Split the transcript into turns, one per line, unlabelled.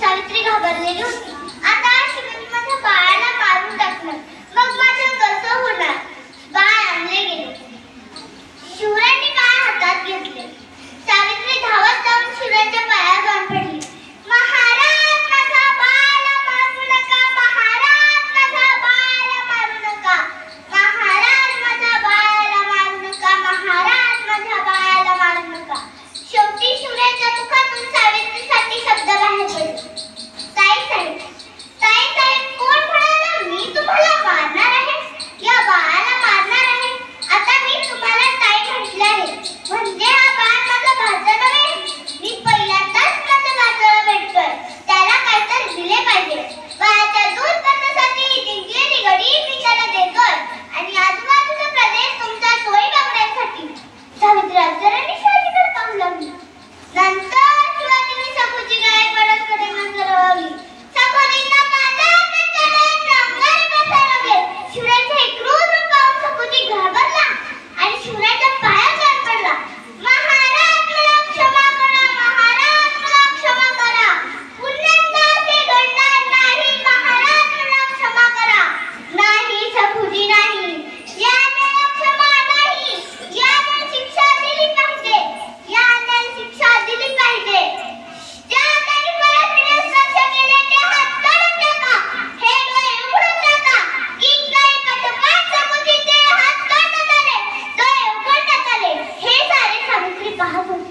सावित्री घाबरलेली होती. आता शिवाजी माझ्या बाळाला मारून टाकणार, मग माझं कसं होणार? बाळ आणले गेले. शिवरायांनी बाळ हातात घेतले. सावित्री धावत जाऊन शिवरायांच्या पायावर जाऊन पडली. महाराज, माझ्या बाळाला मारू नका. महाराज, माझ्या बाळाला मारू नका. महाराज, माझ्या बाळाला मारू नका. महाराज, माझ्या बाळाला मारू नका. शेवटी शिवरायांच्या मुखातून सावित्रीसाठी शब्द बाहेर पडले. ताईसाहेब, ताईसाहेब, कोण म्हणाला मी तुम्हाला मारणार आहे? या बाळाला मारणार आहे? आता मी तुम्हाला ताई म्हटले आहे, म्हणजे हा बाळ माझा भाचा नव्हे. मी पहिल्यांदाच माझ्या भाचाला भेटतोय, त्याला काहीतरी दिले पाहिजे. बाळाच्या दूध पाण्यासाठी जिंकलेली गडी मी त्याला देतोय आणि आजूबाजूचा प्रदेश तुमच्या सोयी बघण्यासाठी. सावित्री अक्षरांनी शिवाजीकडे पाहू लागली. नंतर शिवाजीने सखूची गायकवाडांकडे नजर वळवली. सखूजींना माझ्या चेहऱ्यात रंगाने बसायला लागले. शिवरायांचे हे क्रूर रूप पाहून सखूजी घाबरला आणि शिवरायांच्या पायावर जाऊन पडला. महाराज, मला क्षमा करा. महाराज, मला क्षमा करा. पुन्हा असे घडणार नाही. महाराज, मला क्षमा करा. नाही सखूजी, नाही. याला क्षमा नाही. याला शिक्षा दिली पाहिजे. याला शिक्षा दिली पाहिजे. ज्या त्यांनी परस्त्रीला स्पर्श केले ते हात काढून टाका. हे डोळे उघडून टाका. इंग्रजी पटपाट सखूजीचे हात काढण्यात आले, डोळे उघडण्यात आले. हे सारे सावित्री पाहत होती.